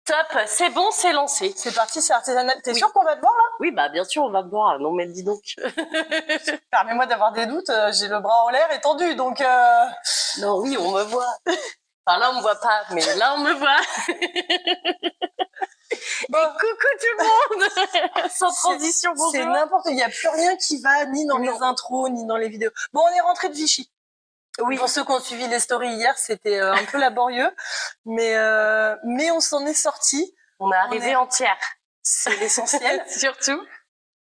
Top, c'est bon, c'est lancé. C'est parti, c'est artisanal. T'es Oui. sûre qu'on va te voir là? Oui, bah bien sûr, on va me voir. Non, mais dis donc. Permets-moi d'avoir des doutes, j'ai le bras en l'air et tendu, donc... Non, oui, on me voit. Enfin, là, on me voit pas, mais là, on me voit. Bon, Et coucou tout le monde. Sans transition, bonjour. c'est n'importe... Il n'y a plus rien qui va, ni dans les intros, ni dans les vidéos. Bon, on est rentré de Vichy. Oui. Pour ceux qui ont suivi les stories hier, c'était un peu laborieux, mais on s'en est sorti. On est arrivé entière. C'est l'essentiel. Surtout.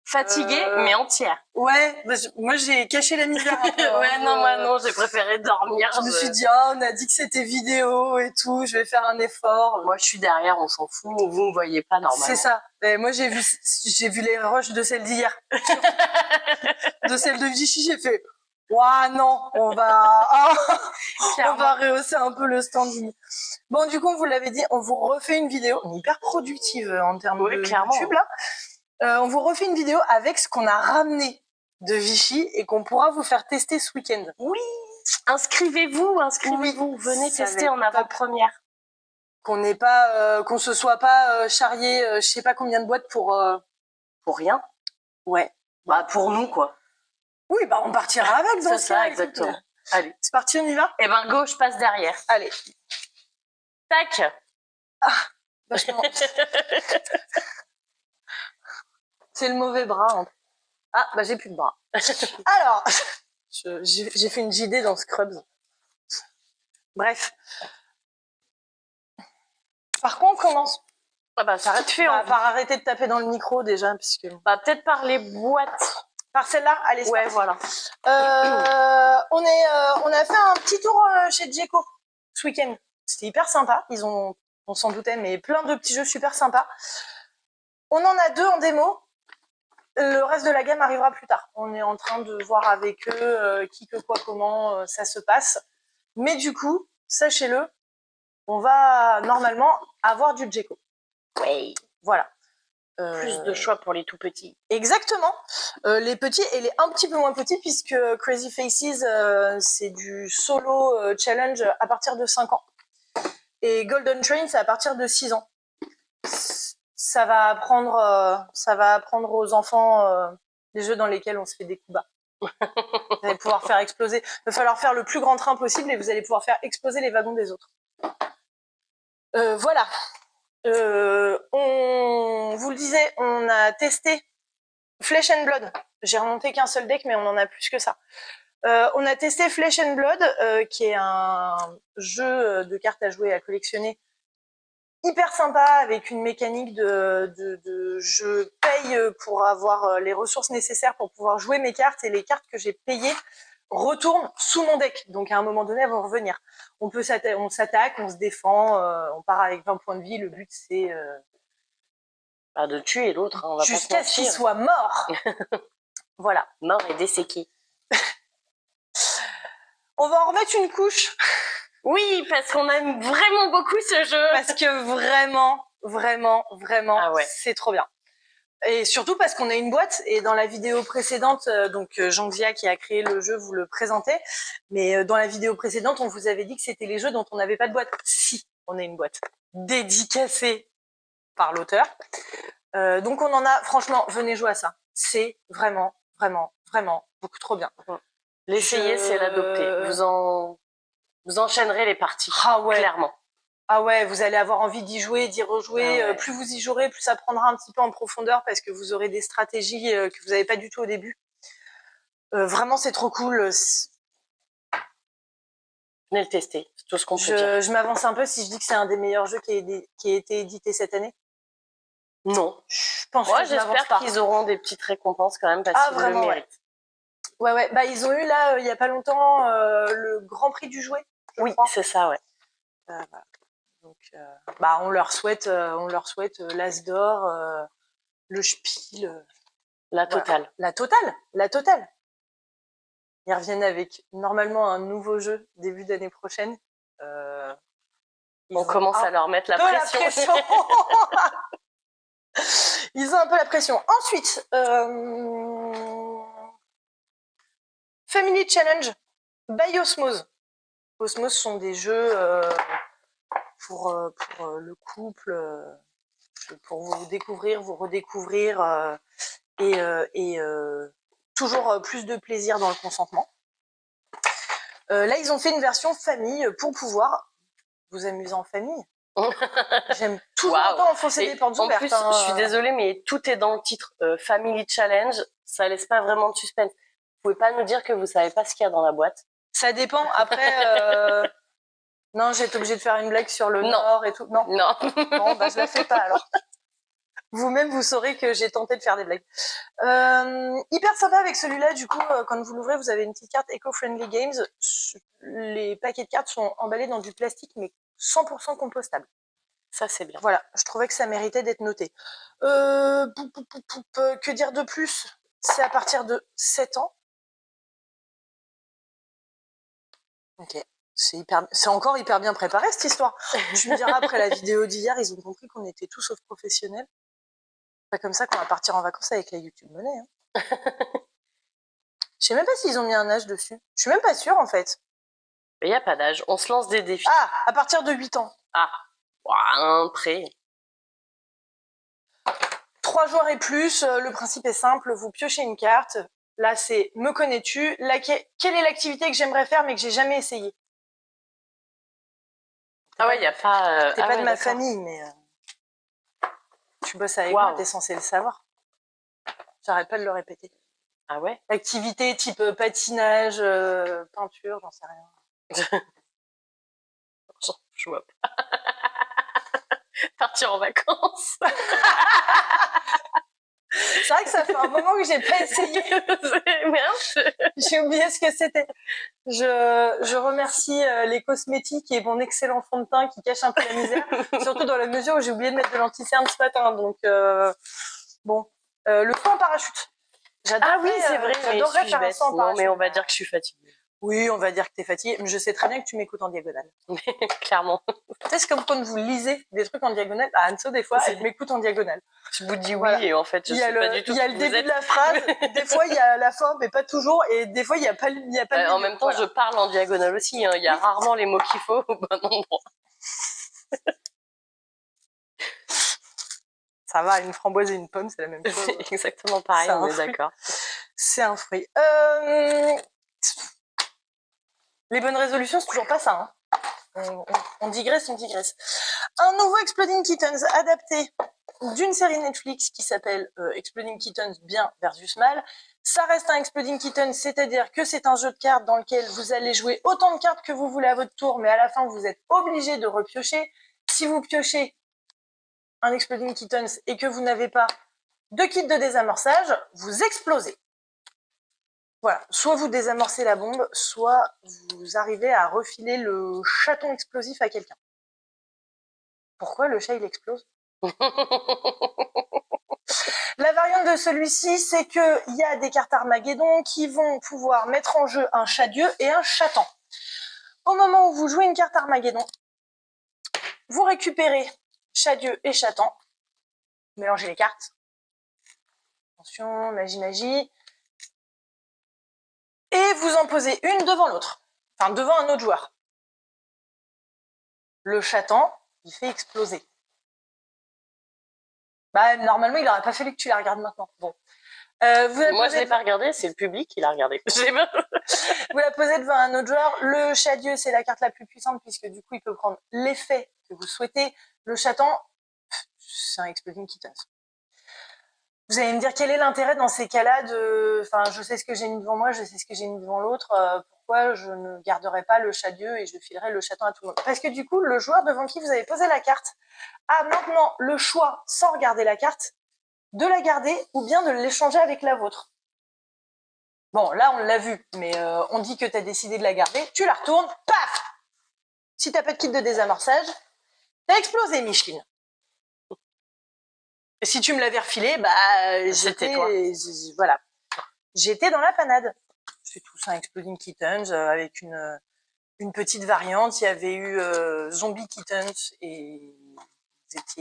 Fatiguée, mais entière. Ouais, bah, moi j'ai caché la misère un peu. Ouais, non, moi non, j'ai préféré dormir. Je me suis dit, oh, on a dit que c'était vidéo et tout, je vais faire un effort. Moi, je suis derrière, on s'en fout, vous me voyez pas normalement. C'est ça. Et moi, j'ai vu les rushs de celle d'hier. De celle de Vichy, j'ai fait, ouah, non, on va rehausser un peu le standing. Bon, du coup, on vous l'avait dit, on vous refait une vidéo, hyper productive en termes de YouTube, là. On vous refait une vidéo avec ce qu'on a ramené de Vichy et qu'on pourra vous faire tester ce week-end. Oui, inscrivez-vous, oui, venez tester en avant-première. Qu'on n'ait pas, qu'on se soit pas charrié, je sais pas combien de boîtes pour rien. Ouais. Bah pour nous quoi. Oui, bah on partira avec dans ce cas. Exactement. Allez, c'est parti, on y va. Eh ben go, je passe derrière. Allez. Tac. Ah, vachement. C'est le mauvais bras. Hein. Ah, bah j'ai plus de bras. Alors, j'ai fait une JD dans Scrubs. Bref. Par quoi on commence? Ah bah ça arrête fait. Par arrêter de taper dans le micro déjà, puisque. Bah peut-être par les boîtes. Par celle-là, allez. Ouais, voilà. On a fait un petit tour chez Djeco ce week-end. C'était hyper sympa. On s'en doutait, mais plein de petits jeux super sympas. On en a 2 en démo. Le reste de la gamme arrivera plus tard. On est en train de voir avec eux qui, que, quoi, comment ça se passe. Mais du coup, sachez-le, on va normalement avoir du Djeco. Oui. Voilà. Plus de choix pour les tout petits. Exactement. Les petits et les un petit peu moins petits, puisque Crazy Faces, c'est du solo challenge à partir de 5 ans. Et Golden Train, c'est à partir de 6 ans. Ça va apprendre aux enfants des jeux dans lesquels on se fait des coups bas. Vous allez pouvoir faire exploser. Il va falloir faire le plus grand train possible et vous allez pouvoir faire exploser les wagons des autres. Voilà. On vous le disait, on a testé Flesh and Blood. J'ai remonté qu'un seul deck, mais on en a plus que ça. On a testé Flesh and Blood, qui est un jeu de cartes à jouer et à collectionner hyper sympa, avec une mécanique de je paye pour avoir les ressources nécessaires pour pouvoir jouer mes cartes, et les cartes que j'ai payées retournent sous mon deck. Donc à un moment donné, elles vont revenir. On s'attaque, on se défend, on part avec 20 points de vie. Le but, c'est de tuer l'autre. Hein, jusqu'à ce qu'il soit mort. Voilà. Mort et desséqué. On va en remettre une couche. Oui, parce qu'on aime vraiment beaucoup ce jeu. Parce que vraiment, c'est trop bien. Et surtout parce qu'on a une boîte, et dans la vidéo précédente, donc Jean Xia qui a créé le jeu vous le présentez, mais dans la vidéo précédente, on vous avait dit que c'était les jeux dont on n'avait pas de boîte. Si, on a une boîte dédicacée par l'auteur. Donc on en a, franchement, venez jouer à ça. C'est vraiment beaucoup trop bien. L'essayer, c'est l'adopter. Vous enchaînerez les parties, clairement. Ah ouais, vous allez avoir envie d'y jouer, d'y rejouer. Plus vous y jouerez, plus ça prendra un petit peu en profondeur, parce que vous aurez des stratégies que vous n'avez pas du tout au début. Vraiment, c'est trop cool. Venez le tester, c'est tout ce qu'on peut dire. Je m'avance un peu si je dis que c'est un des meilleurs jeux qui a été édité cette année. Non. Je pense Moi, que j'espère qu'ils auront des petites récompenses quand même, parce qu'ils le méritent. Ouais. Bah, ils ont eu là, il y a pas longtemps, le Grand Prix du jouet. Oui, c'est ça, ouais. Donc, on leur souhaite l'As d'or, le Spiel, la totale. La totale. Ils reviennent avec normalement un nouveau jeu début d'année prochaine. On commence à leur mettre la pression. Ils ont un peu la pression. Ensuite, Family Challenge by Osmose. Osmose sont des jeux pour le couple, pour vous découvrir, vous redécouvrir et toujours plus de plaisir dans le consentement. Là, ils ont fait une version famille pour pouvoir vous amuser en famille. J'aime toujours pas enfoncer des portes ouvertes. En plus, je suis désolée, mais tout est dans le titre. Family Challenge, ça laisse pas vraiment de suspense. Vous pouvez pas nous dire que vous savez pas ce qu'il y a dans la boîte? Ça dépend. Après, non, j'ai été obligée de faire une blague sur le Nord et tout. Non. Bon, bah je la fais pas alors. Vous-même, vous saurez que j'ai tenté de faire des blagues. Hyper sympa avec celui-là, du coup, quand vous l'ouvrez, vous avez une petite carte Eco-Friendly Games. Les paquets de cartes sont emballés dans du plastique, mais 100% compostable. Ça, c'est bien. Voilà, je trouvais que ça méritait d'être noté. Que dire de plus? C'est à partir de 7 ans. Ok. C'est encore hyper bien préparé, cette histoire. Tu me diras, après la vidéo d'hier, ils ont compris qu'on était tous sauf professionnels. Pas comme ça qu'on va partir en vacances avec la YouTube Money. Hein. Je sais même pas s'ils ont mis un âge dessus. Je suis même pas sûre, en fait. Il n'y a pas d'âge. On se lance des défis. Ah, à partir de 8 ans. Ah, un prêt. 3 joueurs et plus, le principe est simple, vous piochez une carte. Là, c'est « Me connais-tu » Quelle est l'activité que j'aimerais faire mais que j'ai jamais essayé? Ah ouais, il n'y a pas... T'es pas de ma famille, mais... Tu bosses avec moi, t'es censé le savoir. J'arrête pas de le répéter. Ah ouais? Activité type patinage, peinture, j'en sais rien. Je vois pas. Partir en vacances. C'est vrai que ça fait un moment que j'ai pas essayé. Merde. J'ai oublié ce que c'était. Je remercie les cosmétiques et mon excellent fond de teint qui cache un peu la misère, surtout dans la mesure où j'ai oublié de mettre de l'anti-cerne ce matin. Donc bon, le saut en parachute. Ah oui, c'est vrai. J'adorerais faire un saut en parachute. Non, mais on va dire que je suis fatiguée. Oui, on va dire que t'es fatiguée, mais je sais très bien que tu m'écoutes en diagonale. Clairement. Tu sais, c'est comme quand vous lisez des trucs en diagonale. Ah, Anso, des fois, elle m'écoute en diagonale. Je vous dis oui, et en fait, je sais pas du tout. Il y a le début de la phrase, des fois, il y a la fin, mais pas toujours, et des fois, il y a pas le milieu. En même temps, je parle en diagonale aussi. Hein. Il y a rarement les mots qu'il faut au bon endroit. Ça va, une framboise et une pomme, c'est la même chose. C'est exactement pareil, on est d'accord. C'est un fruit. Les bonnes résolutions, c'est toujours pas ça. Hein. On digresse. Un nouveau Exploding Kittens adapté d'une série Netflix qui s'appelle Exploding Kittens Bien versus Mal. Ça reste un Exploding Kittens, c'est-à-dire que c'est un jeu de cartes dans lequel vous allez jouer autant de cartes que vous voulez à votre tour, mais à la fin, vous êtes obligé de repiocher. Si vous piochez un Exploding Kittens et que vous n'avez pas de kit de désamorçage, vous explosez. Voilà, soit vous désamorcez la bombe, soit vous arrivez à refiler le chaton explosif à quelqu'un. Pourquoi le chat il explose? La variante de celui-ci, c'est qu'il y a des cartes Armageddon qui vont pouvoir mettre en jeu un chat-dieu et un chaton. Au moment où vous jouez une carte Armageddon, vous récupérez chat-dieu et chaton. Mélangez les cartes. Attention, magie. Et vous en posez une devant l'autre. Enfin, devant un autre joueur. Le chaton, il fait exploser. Bah, normalement, il n'aurait pas fallu que tu la regardes maintenant. Bon. Moi, je l'ai pas regardé, c'est le public qui l'a regardé. Vous la posez devant un autre joueur. Le chat-dieu, c'est la carte la plus puissante puisque du coup, il peut prendre l'effet que vous souhaitez. Le chaton, c'est un Exploding Kittens. Vous allez me dire quel est l'intérêt dans ces cas-là de... Enfin, je sais ce que j'ai mis devant moi, je sais ce que j'ai mis devant l'autre. Pourquoi je ne garderai pas le chat-dieu et je filerai le chaton à tout le monde? Parce que du coup, le joueur devant qui vous avez posé la carte a maintenant le choix, sans regarder la carte, de la garder ou bien de l'échanger avec la vôtre. Bon, là, on l'a vu, mais on dit que tu as décidé de la garder. Tu la retournes, paf! Si tu n'as pas de kit de désamorçage, t'as explosé, Micheline. Et si tu me l'avais refilé, bah, voilà. J'étais dans la panade. C'est tout ça, Exploding Kittens, avec une petite variante. Il y avait eu Zombie Kittens et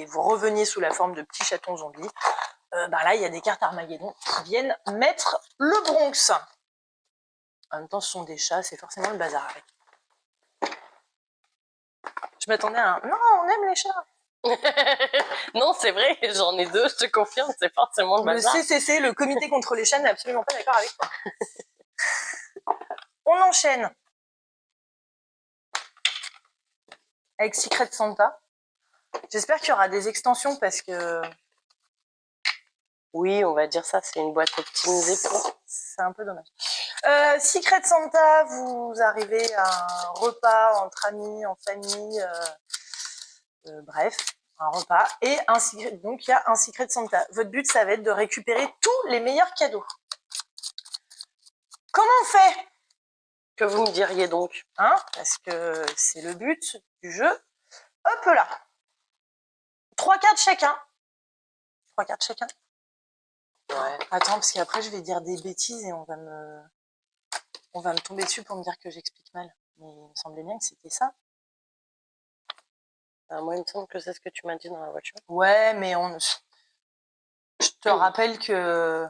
vous reveniez sous la forme de petits chatons zombies. Bah là, il y a des cartes Armageddon qui viennent mettre le Bronx. En même temps, ce sont des chats, c'est forcément le bazar avec. Je m'attendais à un « Non, on aime les chats ». Non, c'est vrai, j'en ai deux, je te confirme, c'est forcément le Le bazar. CCC, le comité contre les chats, n'est absolument pas d'accord avec toi. On enchaîne avec Secret Santa. J'espère qu'il y aura des extensions parce que Oui, on va dire ça, c'est une boîte optimisée pour. c'est un peu dommage. Secret Santa, vous arrivez à un repas entre amis, en famille, bref, un repas. Et donc il y a un Secret Santa. Votre but, ça va être de récupérer tous les meilleurs cadeaux. Comment on fait? Que vous me diriez donc? Hein, parce que c'est le but du jeu. Hop là. 3 cartes chacun. 3 cartes chacun. Ouais. Attends, parce qu'après, je vais dire des bêtises et on va me tomber dessus pour me dire que j'explique mal. Mais il me semblait bien que c'était ça. Moi, il me semble que c'est ce que tu m'as dit dans la voiture. Ouais, mais je te rappelle que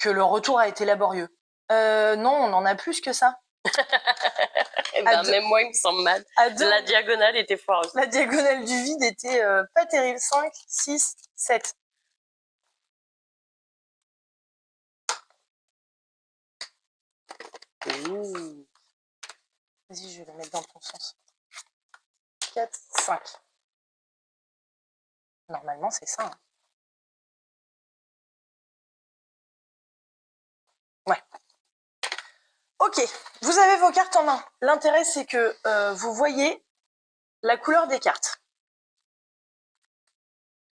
le retour a été laborieux. Non, on en a plus que ça. Eh ben, même moi, il me semble mal. La diagonale était foireuse. La diagonale du vide était pas terrible. 5, 6, 7. Ouh. Vas-y, je vais le mettre dans ton sens. 4, 5. Normalement, c'est ça. Hein. Ouais. Ok, vous avez vos cartes en main. L'intérêt, c'est que vous voyez la couleur des cartes.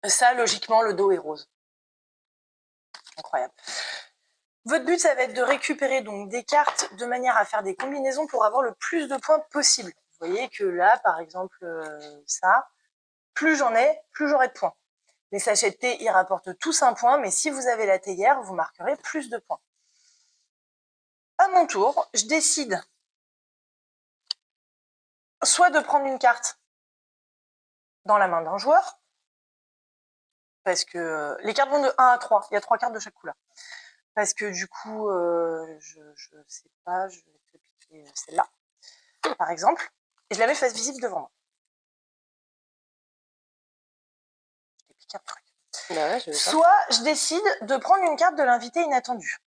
Ça, logiquement, le dos est rose. Incroyable. Votre but, ça va être de récupérer donc des cartes de manière à faire des combinaisons pour avoir le plus de points possible. Vous voyez que là, par exemple, ça, plus j'en ai, plus j'aurai de points. Les sachets de thé, ils rapportent tous un point, mais si vous avez la théière, vous marquerez plus de points. À mon tour, je décide soit de prendre une carte dans la main d'un joueur, parce que les cartes vont de 1 à 3, il y a 3 cartes de chaque couleur. Parce que du coup, je sais pas, je vais te piquer celle-là, par exemple, et je la mets face visible devant moi. Je t'ai piqué un truc. Bah ouais, soit je décide de prendre une carte de l'invité inattendu.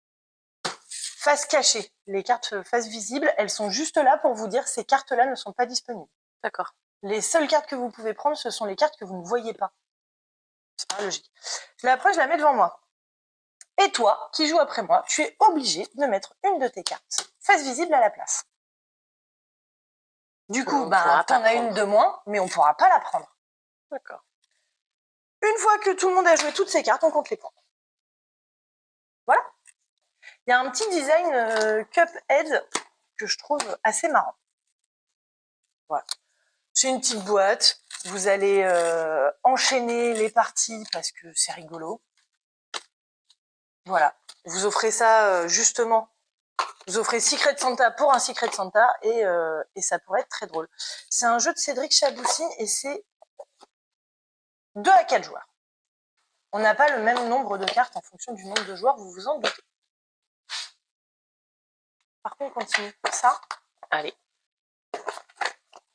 Face cachée. Les cartes face visible, elles sont juste là pour vous dire ces cartes-là ne sont pas disponibles. D'accord. Les seules cartes que vous pouvez prendre, ce sont les cartes que vous ne voyez pas. C'est pas logique. Je la prends, je la mets devant moi. Et toi, qui joues après moi, tu es obligé de mettre une de tes cartes face visible à la place. Du coup, t'en as une de moins, mais on pourra pas la prendre. D'accord. Une fois que tout le monde a joué toutes ses cartes, on compte les points. Voilà. Il y a un petit design Cuphead que je trouve assez marrant. Voilà. C'est une petite boîte. Vous allez enchaîner les parties parce que c'est rigolo. Voilà. Vous offrez ça justement. Vous offrez Secret Santa pour un Secret Santa et ça pourrait être très drôle. C'est un jeu de Cédric Chaboussi et c'est 2 à 4 joueurs. On n'a pas le même nombre de cartes en fonction du nombre de joueurs, vous vous en doutez. Par contre, on continue. Ça. Allez.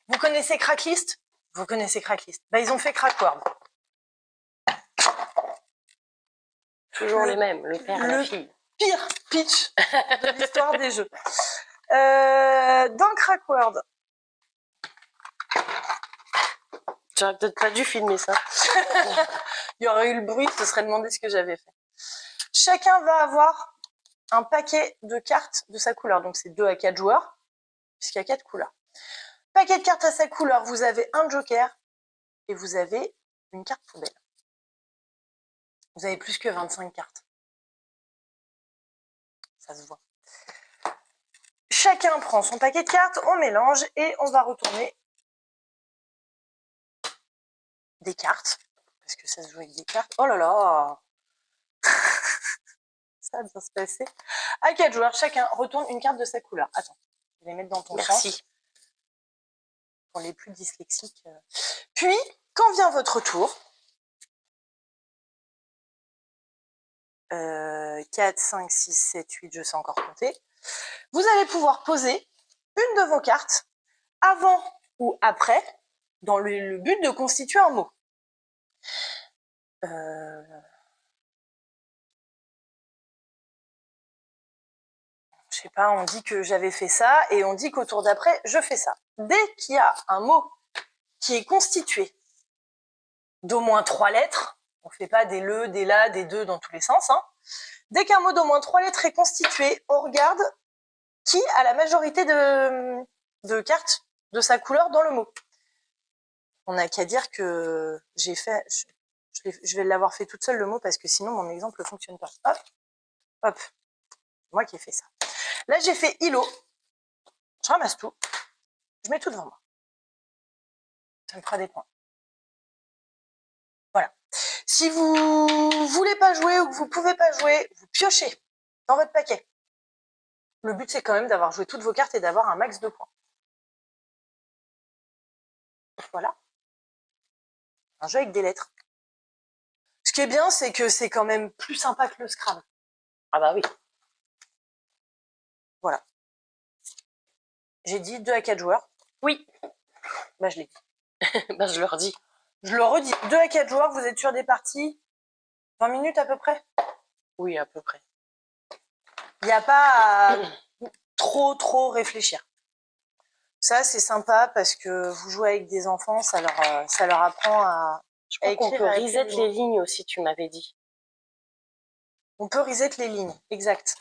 Vous connaissez Cracklist? Vous connaissez Cracklist. Ils ont fait Crackworld. Toujours les mêmes, le père et la fille. Pire pitch de l'histoire des jeux. Dans Crackworld. J'aurais peut-être pas dû filmer ça. Il y aurait eu le bruit, ce serait demandé ce que j'avais fait. Chacun va avoir un paquet de cartes de sa couleur. Donc c'est 2 à 4 joueurs, puisqu'il y a 4 couleurs. Paquet de cartes à sa couleur, vous avez un joker et vous avez une carte poubelle. Vous avez plus que 25 cartes. Ça se voit. Chacun prend son paquet de cartes, on mélange et on va retourner des cartes. Parce que ça se joue avec des cartes. Oh là là. Ça va bien se passer. À 4 joueurs, chacun retourne une carte de sa couleur. Attends, je vais les mettre dans ton sens. Merci. Pour les plus dyslexiques. Puis, quand vient votre tour, 4, 5, 6, 7, 8, je sais encore compter, vous allez pouvoir poser une de vos cartes avant ou après dans le but de constituer un mot. Je sais pas, on dit que j'avais fait ça et on dit qu'au tour d'après, je fais ça. Dès qu'il y a un mot qui est constitué d'au moins 3 lettres, on fait pas des le, des la, des de dans tous les sens, hein. Dès qu'un mot d'au moins 3 lettres est constitué, on regarde qui a la majorité de cartes de sa couleur dans le mot. On n'a qu'à dire que j'ai fait, je vais l'avoir fait toute seule le mot parce que sinon mon exemple ne fonctionne pas. Hop, hop, moi qui ai fait ça. Là j'ai fait îlot, je ramasse tout, je mets tout devant moi. Ça me fera des points. Voilà. Si vous voulez pas jouer ou que vous pouvez pas jouer, vous piochez dans votre paquet. Le but c'est quand même d'avoir joué toutes vos cartes et d'avoir un max de points. Voilà. Un jeu avec des lettres. Ce qui est bien, c'est que c'est quand même plus sympa que le Scrabble. Ah bah oui. Voilà. J'ai dit 2 à 4 joueurs. Oui. Bah je l'ai dit. Ben, je leur dis. Je le redis. 2 à 4 joueurs, vous êtes sur des parties 20 minutes à peu près. Oui, à peu près. Il n'y a pas à trop réfléchir. Ça, c'est sympa parce que vous jouez avec des enfants, ça leur apprend à Je crois qu'on écrire. peut reset les lignes aussi, tu m'avais dit. On peut reset les lignes, exact.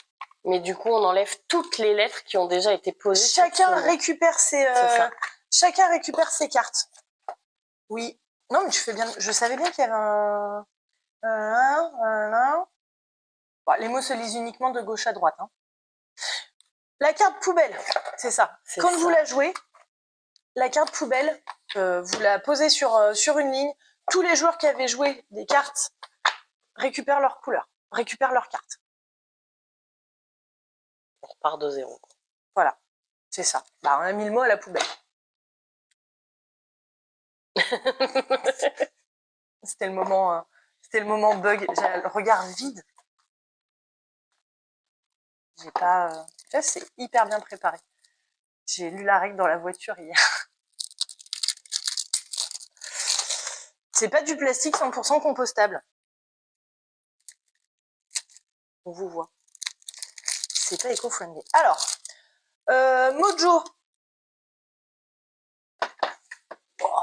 Mais du coup, on enlève toutes les lettres qui ont déjà été posées. Chacun récupère chacun récupère ses cartes. Oui. Non, mais tu fais bien. Je savais bien qu'il y avait un. Bon, les mots se lisent uniquement de gauche à droite. Hein. La carte poubelle, c'est ça. Quand vous la jouez, la carte poubelle, vous la posez sur une ligne. Tous les joueurs qui avaient joué des cartes récupèrent leur couleur, récupèrent leurs cartes. On repart de 0. Voilà, c'est ça. Bah, on a mis le mot à la poubelle. C'était le moment bug. J'ai le regard vide. J'ai pas. Ça, c'est hyper bien préparé. J'ai lu la règle dans la voiture hier. C'est pas du plastique 100% compostable. On vous voit. C'est pas éco-friendly. Alors, Mojo. Oh,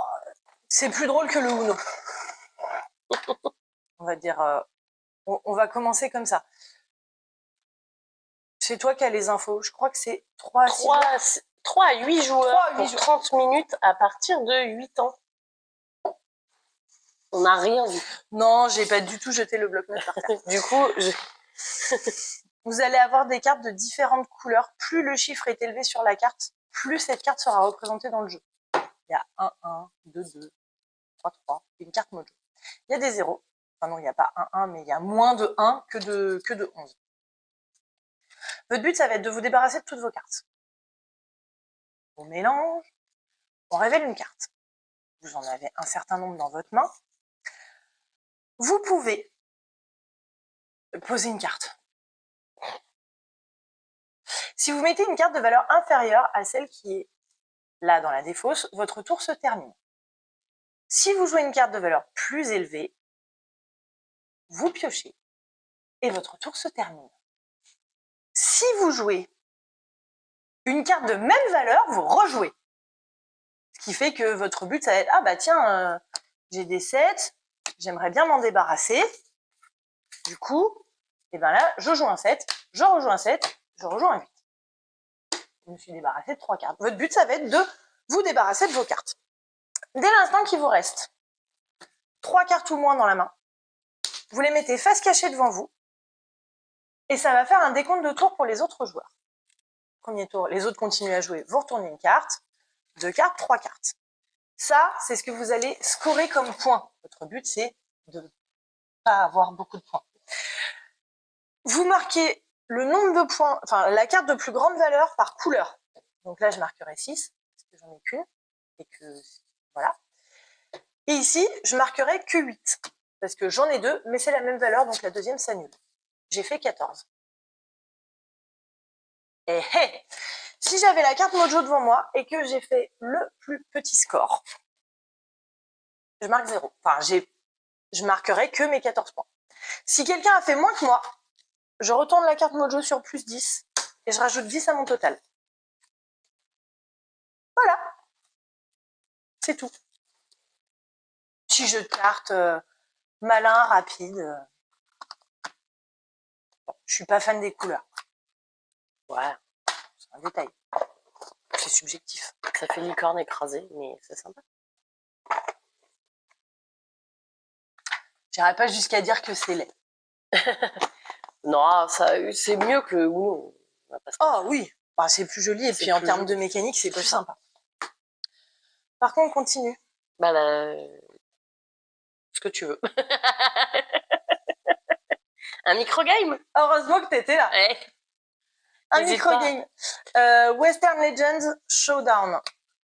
c'est plus drôle que le Uno. On va dire. On va commencer comme ça. C'est toi qui as les infos. Je crois que c'est 3 à 8 joueurs pour 30 minutes à partir de 8 ans. On n'a rien vu. Non, j'ai pas du tout jeté le bloc-notes par terre. Du coup, vous allez avoir des cartes de différentes couleurs. Plus le chiffre est élevé sur la carte, plus cette carte sera représentée dans le jeu. Il y a 1, 1, 2, 2, 3, 3. Une carte Mojo. Il y a des zéros. Enfin non, il n'y a pas 1, 1, mais il y a moins de 1 que de 11. Votre but, ça va être de vous débarrasser de toutes vos cartes. On mélange, on révèle une carte. Vous en avez un certain nombre dans votre main. Vous pouvez poser une carte. Si vous mettez une carte de valeur inférieure à celle qui est là dans la défausse, votre tour se termine. Si vous jouez une carte de valeur plus élevée, vous piochez et votre tour se termine. Si vous jouez une carte de même valeur, vous rejouez. Ce qui fait que votre but, ça va être, ah bah tiens, j'ai des 7, j'aimerais bien m'en débarrasser. Du coup, et ben là, je joue un 7, je rejoue un 7, je rejoue un 8. Je me suis débarrassée de 3 cartes. Votre but, ça va être de vous débarrasser de vos cartes. Dès l'instant qu'il vous reste 3 cartes ou moins dans la main, vous les mettez face cachée devant vous et ça va faire un décompte de tours pour les autres joueurs. Premier tour, les autres continuent à jouer, vous retournez une carte, 2 cartes, 3 cartes. Ça, c'est ce que vous allez scorer comme point. Votre but, c'est de ne pas avoir beaucoup de points. Vous marquez le nombre de points, enfin la carte de plus grande valeur par couleur. Donc là, je marquerai 6, parce que j'en ai qu'une, et que voilà. Et ici, je marquerai que 8, parce que j'en ai 2, mais c'est la même valeur, donc la deuxième s'annule. J'ai fait 14. Et Si j'avais la carte Mojo devant moi et que j'ai fait le plus petit score, je marque 0. Enfin, je marquerai que mes 14 points. Si quelqu'un a fait moins que moi, je retourne la carte Mojo sur plus 10 et je rajoute 10 à mon total. Voilà. C'est tout. Petit jeu de cartes malin, rapide. Bon, je suis pas fan des couleurs. Ouais, C'est un détail. C'est subjectif. ça fait licorne écrasée, mais c'est sympa. J'irai pas jusqu'à dire que c'est laid. Non, c'est mieux que le Uno. Oh oui, bah, c'est plus joli et puis en termes de mécanique, c'est plus sympa. Par contre, on continue. Bah là, ce que tu veux. Un micro-game. Heureusement que t'étais là. Ouais. Un N'hésite micro-game. Western Legends Showdown.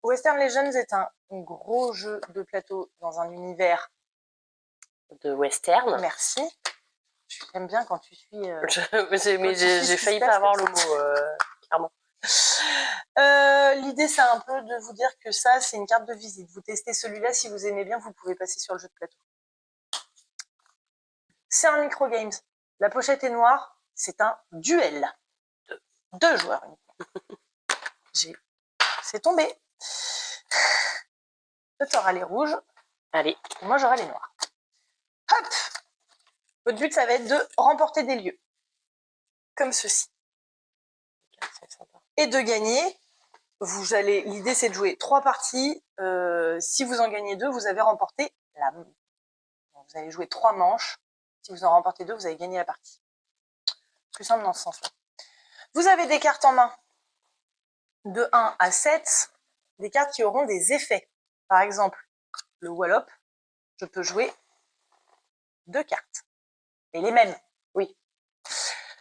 Western Legends est un gros jeu de plateau dans un univers de western. Merci. Je t'aime bien quand tu suis. Mais j'ai failli pas avoir le mot, clairement. L'idée, c'est un peu de vous dire que ça, c'est une carte de visite. Vous testez celui-là, si vous aimez bien, vous pouvez passer sur le jeu de plateau. C'est un micro-games. La pochette est noire. C'est un duel. Deux joueurs. C'est tombé. Toi, t'auras les rouges. Allez. Et moi, j'aurai les noirs. Hop! Votre but, ça va être de remporter des lieux. Comme ceci. Et de gagner. L'idée, c'est de jouer 3 parties. Si vous en gagnez 2, vous avez remporté la. Vous allez jouer 3 manches. Si vous en remportez 2, vous avez gagné la partie. Plus simple dans ce sens-là. Vous avez des cartes en main de 1 à 7, des cartes qui auront des effets. Par exemple, le Wallop, je peux jouer 2 cartes. Et les mêmes, oui.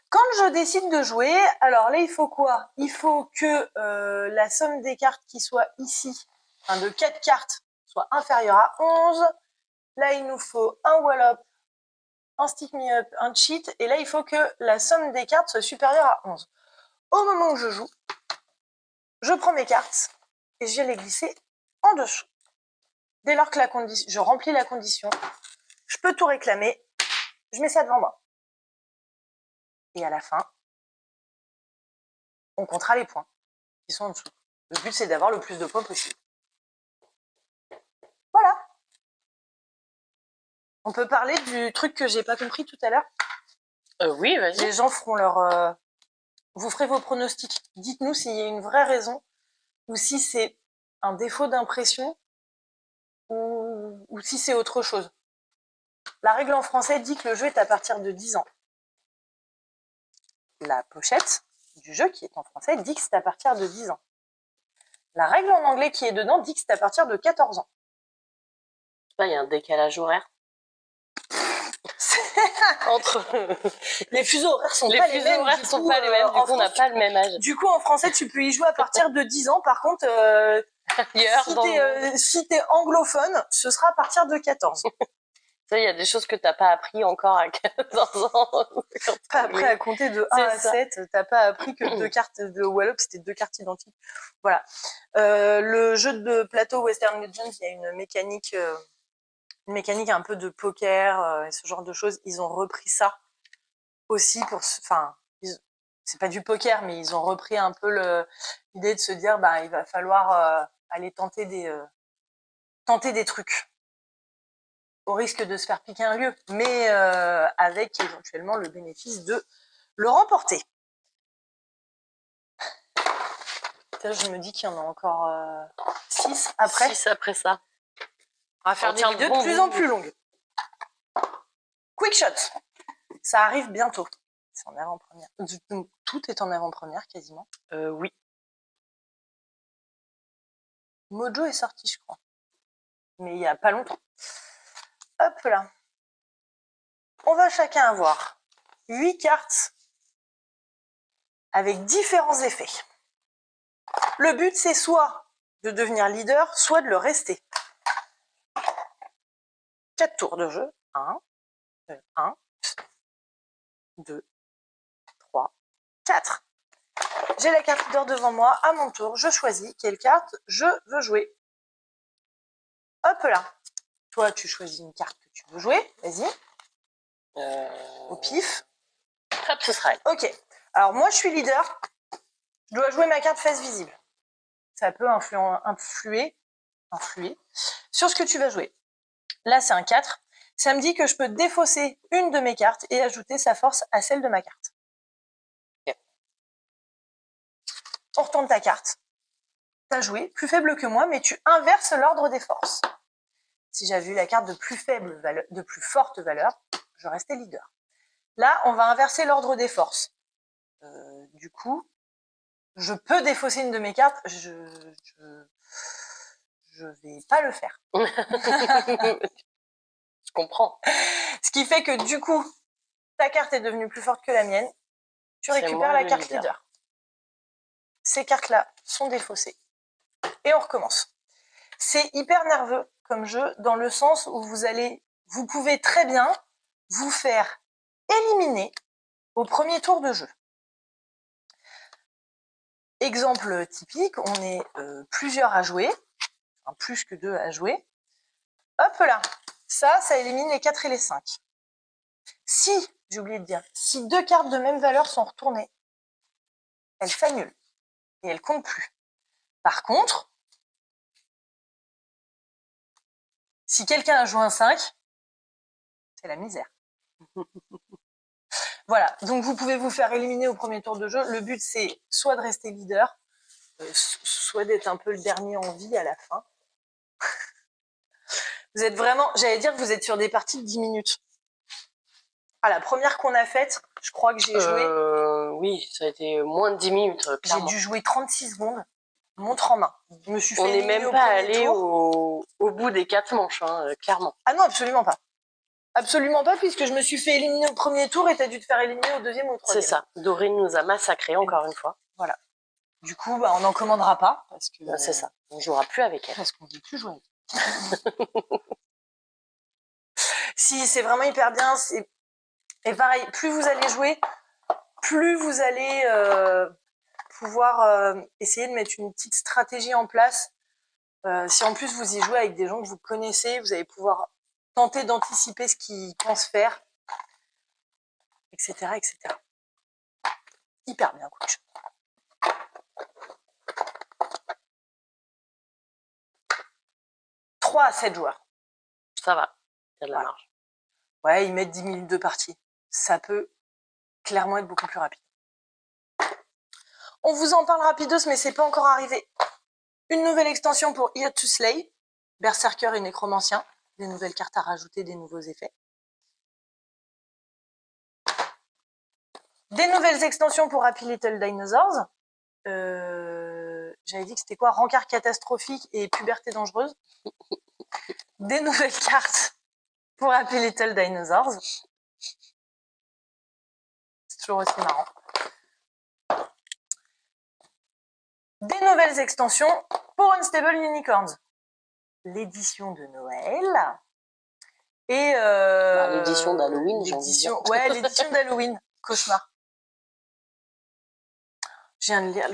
Quand je décide de jouer, alors là, il faut quoi? Il faut que la somme des cartes qui soit ici, enfin de 4 cartes, soit inférieure à 11. Là, il nous faut un Wallop, un Stick Me Up, un Cheat. Et là, il faut que la somme des cartes soit supérieure à 11. Au moment où je joue, je prends mes cartes et je viens les glisser en dessous. Dès lors que je remplis la condition, je peux tout réclamer, je mets ça devant moi. Et à la fin, on comptera les points qui sont en dessous. Le but, c'est d'avoir le plus de points possible. Voilà. On peut parler du truc que j'ai pas compris tout à l'heure. Oui, vas-y. Les gens feront leur... Vous ferez vos pronostics. Dites-nous s'il y a une vraie raison ou si c'est un défaut d'impression ou si c'est autre chose. La règle en français dit que le jeu est à partir de 10 ans. La pochette du jeu qui est en français dit que c'est à partir de 10 ans. La règle en anglais qui est dedans dit que c'est à partir de 14 ans. Il y a un décalage horaire. Entre les fuseaux horaires sont les pas fuseaux les mêmes. Horaires sont pas les mêmes. Du coup, on n'a pas le même âge. Du coup, en français, tu peux y jouer à partir de 10 ans. Par contre, si t'es anglophone, ce sera à partir de 14. Il y a des choses que t'as pas appris encore à 14 ans. Pas après à compter de 1 à 7, t'as pas appris que 2 cartes de Wallop, c'était 2 cartes identiques. Voilà. Le jeu de plateau Western Legends, il y a une mécanique un peu de poker et ce genre de choses. Ils ont repris ça aussi c'est pas du poker, mais ils ont repris un peu l'idée de se dire, il va falloir aller tenter des trucs au risque de se faire piquer un lieu, mais avec éventuellement le bénéfice de le remporter. Je me dis qu'il y en a encore 6 après. 6 après ça. On va faire des vidéos de plus en plus longues. Quick Shot, ça arrive bientôt. C'est en avant-première. Tout est en avant-première quasiment. Oui. Mojo est sorti, je crois. Mais il n'y a pas longtemps. Hop là. On va chacun avoir 8 cartes avec différents effets. Le but, c'est soit de devenir leader, soit de le rester. 4 tours de jeu. 1, 2, 3, 4. J'ai la carte leader devant moi. À mon tour, je choisis quelle carte je veux jouer. Hop là. Toi, tu choisis une carte que tu veux jouer. Vas-y. Au pif. Hop, ce sera elle. Ok. Alors moi, je suis leader. Je dois jouer ma carte face visible. Ça peut influer sur ce que tu vas jouer. Là, c'est un 4. Ça me dit que je peux défausser une de mes cartes et ajouter sa force à celle de ma carte. Okay. On retourne ta carte. Tu as joué, plus faible que moi, mais tu inverses l'ordre des forces. Si j'avais eu la carte de plus forte valeur, je restais leader. Là, on va inverser l'ordre des forces. Du coup, je peux défausser une de mes cartes. Je vais pas le faire. Je comprends. Ce qui fait que du coup, ta carte est devenue plus forte que la mienne. Tu récupères la carte leader. Ces cartes-là sont défaussées. Et on recommence. C'est hyper nerveux comme jeu dans le sens où vous pouvez très bien vous faire éliminer au premier tour de jeu. Exemple typique, on est plusieurs à jouer, enfin, plus que 2 à jouer. Hop là, ça élimine les 4 et les 5. Si, j'ai oublié de dire, si 2 cartes de même valeur sont retournées, elles s'annulent et elles comptent plus. Par contre, si quelqu'un a joué un 5, c'est la misère. Voilà, donc vous pouvez vous faire éliminer au premier tour de jeu. Le but, c'est soit de rester leader, soit d'être un peu le dernier en vie à la fin. Vous êtes vraiment, j'allais dire que vous êtes sur des parties de 10 minutes. Ah, la première qu'on a faite, je crois que j'ai joué... Oui, ça a été moins de 10 minutes, clairement. J'ai dû jouer 36 secondes, montre en main. Je me suis fait On n'est même pas allé au bout des 4 manches, hein, clairement. Ah non, absolument pas. Absolument pas, puisque je me suis fait éliminer au premier tour et t'as dû te faire éliminer au deuxième ou au troisième. C'est ça. Dorine nous a massacrés encore une fois. Voilà. Du coup, on n'en commandera pas. Parce que c'est ça. On jouera plus avec elle. Parce qu'on ne veut plus jouer avec elle. Si, c'est vraiment hyper bien. Et pareil, plus vous allez jouer, plus vous allez pouvoir essayer de mettre une petite stratégie en place. Si en plus vous y jouez avec des gens que vous connaissez, vous allez pouvoir tenter d'anticiper ce qu'ils pensent faire, etc., etc. Hyper bien, coach. « 3 à 7 joueurs. Ça va, il y a de la marge. Ouais, ils mettent 10 minutes de partie. Ça peut clairement être beaucoup plus rapide. On vous en parle rapidos, mais c'est pas encore arrivé. Une nouvelle extension pour Here to Slay, Berserker et Nécromancien. Des nouvelles cartes à rajouter, des nouveaux effets. Des nouvelles extensions pour Happy Little Dinosaurs. J'avais dit que c'était quoi? Rencard catastrophique et puberté dangereuse. Des nouvelles cartes pour Happy Little Dinosaurs. C'est toujours aussi marrant. Des nouvelles extensions pour Unstable Unicorns. L'édition de Noël. Et l'édition d'Halloween, j'ai envie de dire. Ouais, l'édition d'Halloween. Cauchemar. Je viens de lire,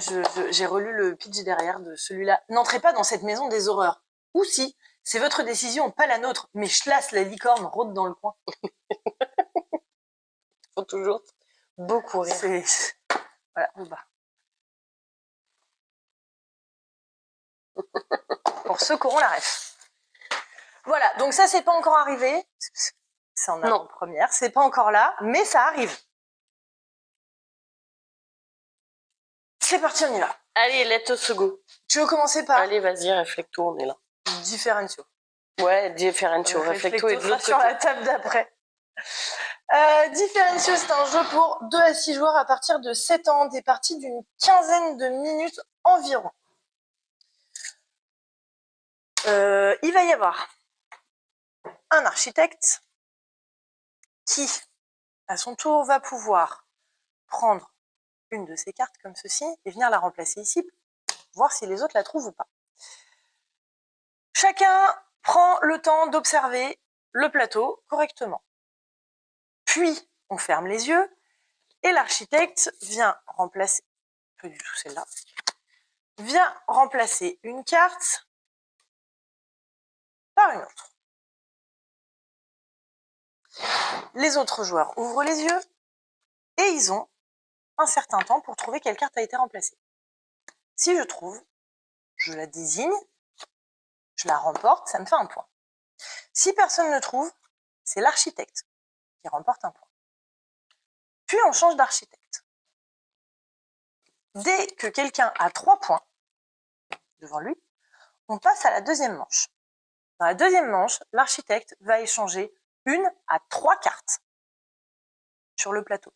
j'ai relu le pitch derrière de celui-là. N'entrez pas dans cette maison des horreurs. Ou si, c'est votre décision, pas la nôtre, mais Schlass, la licorne, rôde dans le coin. Faut toujours beaucoup rire. Voilà, on va. Pour ceux qui auront la ref. Voilà, donc ça, c'est pas encore arrivé. C'est en avant-première, c'est pas encore là, mais ça arrive. C'est parti, on y va. Allez, let's go. Tu veux commencer par... Allez, vas-y, Reflecto, on est là. Differentio. Ouais, Differentio. Reflecto est de l'autre côté. Sur la table d'après. Differentio, c'est un jeu pour 2 à 6 joueurs à partir de 7 ans, des parties d'une quinzaine de minutes environ. Il va y avoir un architecte qui, à son tour, va pouvoir prendre une de ces cartes comme ceci et venir la remplacer ici, voir si les autres la trouvent ou pas. Chacun prend le temps d'observer le plateau correctement. Puis, on ferme les yeux et l'architecte vient remplacer pas du tout celle-là, vient remplacer une carte par une autre. Les autres joueurs ouvrent les yeux et ils ont un certain temps pour trouver quelle carte a été remplacée. Si je trouve, je la désigne, je la remporte, ça me fait un point. Si personne ne trouve, c'est l'architecte qui remporte un point. Puis on change d'architecte. Dès que quelqu'un a 3 points devant lui, on passe à la deuxième manche. Dans la deuxième manche, l'architecte va échanger 1 à 3 cartes sur le plateau.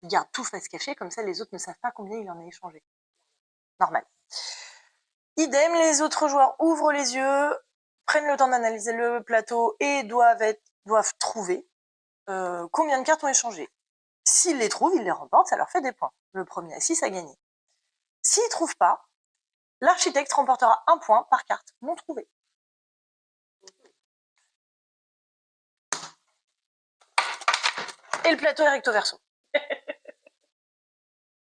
Il garde tout face cachée, comme ça les autres ne savent pas combien il en a échangé. Normal. Idem, les autres joueurs ouvrent les yeux, prennent le temps d'analyser le plateau et doivent trouver combien de cartes ont échangé. S'ils les trouvent, ils les remportent, ça leur fait des points. Le premier à 6 a gagné. S'ils ne trouvent pas, l'architecte remportera 1 point par carte non trouvée. Et le plateau est recto verso.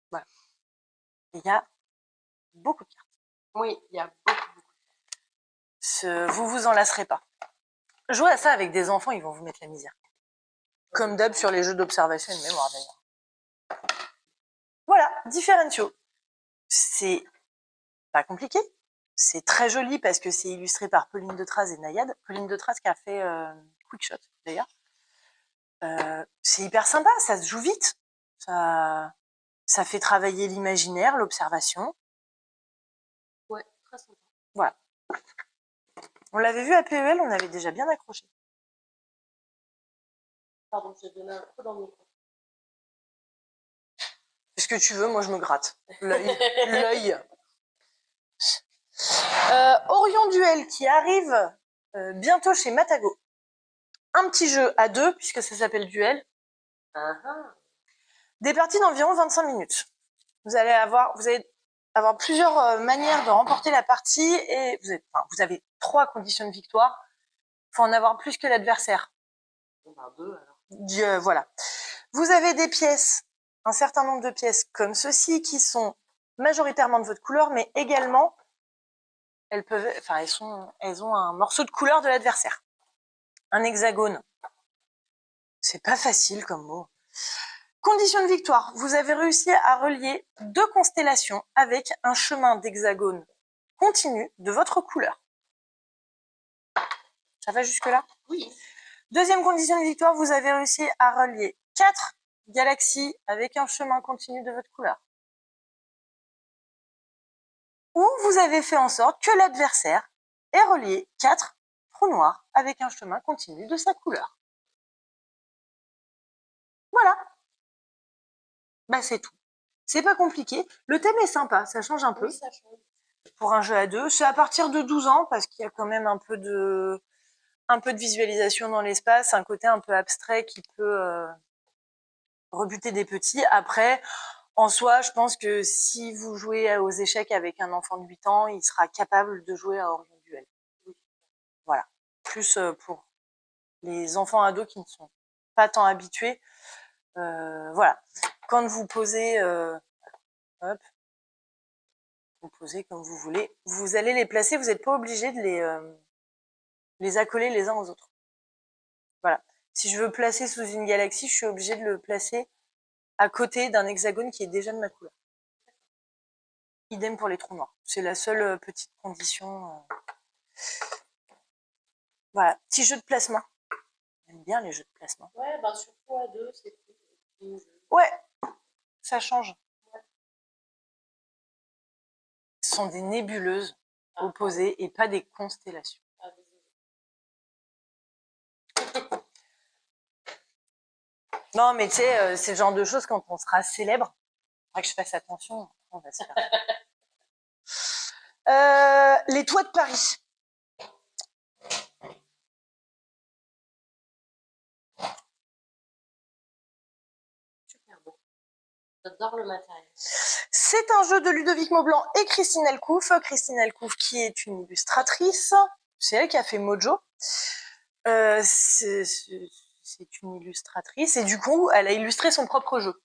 Voilà. Il y a beaucoup de cartes. Oui, il y a beaucoup. Vous vous en lasserez pas. Jouer à ça avec des enfants, ils vont vous mettre la misère. Comme d'hab sur les jeux d'observation et de mémoire d'ailleurs. Voilà, Differentio. C'est pas compliqué. C'est très joli parce que c'est illustré par Pauline Detraz et Nayad. Pauline Detraz qui a fait Quickshot d'ailleurs. C'est hyper sympa, ça se joue vite. Ça fait travailler l'imaginaire, l'observation. Ouais, très sympa. Voilà. On l'avait vu à PEL, on avait déjà bien accroché. Pardon, j'ai donné un coup dans le micro. Est-ce que tu veux, moi je me gratte. L'œil. Orion Duel qui arrive bientôt chez Matago. Un petit jeu à 2, puisque ça s'appelle Duel. Des parties d'environ 25 minutes. Vous allez avoir plusieurs manières de remporter la partie et vous avez 3 conditions de victoire. Il faut en avoir plus que l'adversaire. On va 2 alors. Voilà. Vous avez des pièces, un certain nombre de pièces comme ceci qui sont majoritairement de votre couleur, mais également elles ont un morceau de couleur de l'adversaire. Un hexagone. C'est pas facile comme mot. Condition de victoire. Vous avez réussi à relier 2 constellations avec un chemin d'hexagone continu de votre couleur. Ça va jusque-là? Oui. Deuxième condition de victoire, vous avez réussi à relier 4 galaxies avec un chemin continu de votre couleur. Ou vous avez fait en sorte que l'adversaire ait relié 4 trous noirs avec un chemin continu de sa couleur. Voilà. Bah c'est tout. C'est pas compliqué. Le thème est sympa, ça change un peu. Oui, ça change. Pour un jeu à 2, c'est à partir de 12 ans parce qu'il y a quand même un peu de visualisation dans l'espace, un côté un peu abstrait qui peut rebuter des petits. Après, en soi, je pense que si vous jouez aux échecs avec un enfant de 8 ans, il sera capable de jouer à Orion Duel. Voilà. Plus pour les enfants ados qui ne sont pas tant habitués. Voilà. Quand vous posez, hop, vous posez comme vous voulez. Vous allez les placer, vous n'êtes pas obligé de les accoler les uns aux autres. Voilà. Si je veux placer sous une galaxie, je suis obligée de le placer à côté d'un hexagone qui est déjà de ma couleur. Idem pour les trous noirs. C'est la seule petite condition. Voilà. Petit jeu de placement. J'aime bien les jeux de placement. Ouais, bah surtout à 2, c'est plus. Ouais, ça change. Ouais. Ce sont des nébuleuses opposées et pas des constellations. Non, mais tu sais, c'est le genre de choses quand on sera célèbre. Il faudra que je fasse attention. On va se faire. Les toits de Paris. Super beau. J'adore le matériel. C'est un jeu de Ludovic Maublanc et Christine Elcouf. Christine Elcouf qui est une illustratrice. C'est elle qui a fait Mojo. C'est une illustratrice et du coup, elle a illustré son propre jeu.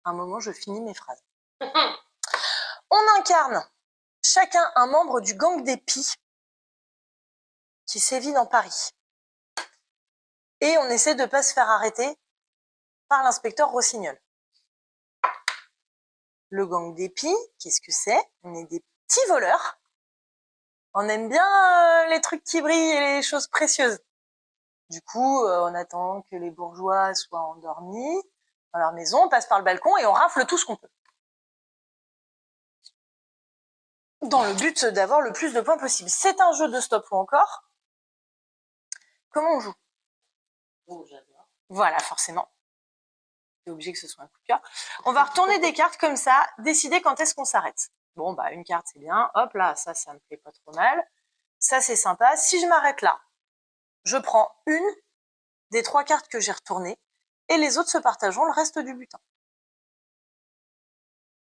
À un moment, je finis mes phrases. On incarne chacun un membre du gang des Pies qui sévit dans Paris. Et on essaie de ne pas se faire arrêter par l'inspecteur Rossignol. Le gang des Pies, qu'est-ce que c'est? On est des petits voleurs. On aime bien les trucs qui brillent et les choses précieuses. Du coup, on attend que les bourgeois soient endormis dans leur maison, on passe par le balcon et on rafle tout ce qu'on peut. Dans le but d'avoir le plus de points possible. C'est un jeu de stop ou encore. Comment on joue? Oh, j'adore. Voilà, forcément. C'est obligé que ce soit un coup de cœur. On va retourner des cartes comme ça, décider quand est-ce qu'on s'arrête. Bon, bah, une carte, c'est bien. Hop là, ça me plaît pas trop mal. Ça, c'est sympa. Si je m'arrête là, je prends une des 3 cartes que j'ai retournées et les autres se partageront le reste du butin.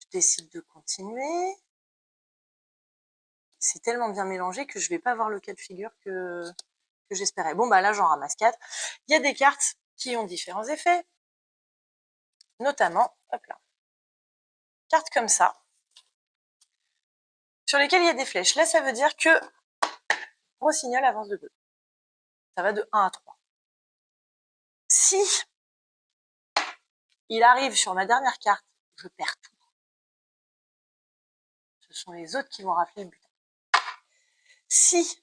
Je décide de continuer. C'est tellement bien mélangé que je vais pas avoir le cas de figure que j'espérais. Bon, bah là, j'en ramasse 4. Il y a des cartes qui ont différents effets. Notamment, hop là, cartes comme ça, sur lesquelles il y a des flèches. Là, ça veut dire que Rossignol avance de 2. Ça va de 1 à 3. Si il arrive sur ma dernière carte, je perds tout. Ce sont les autres qui vont rafler le butin. Si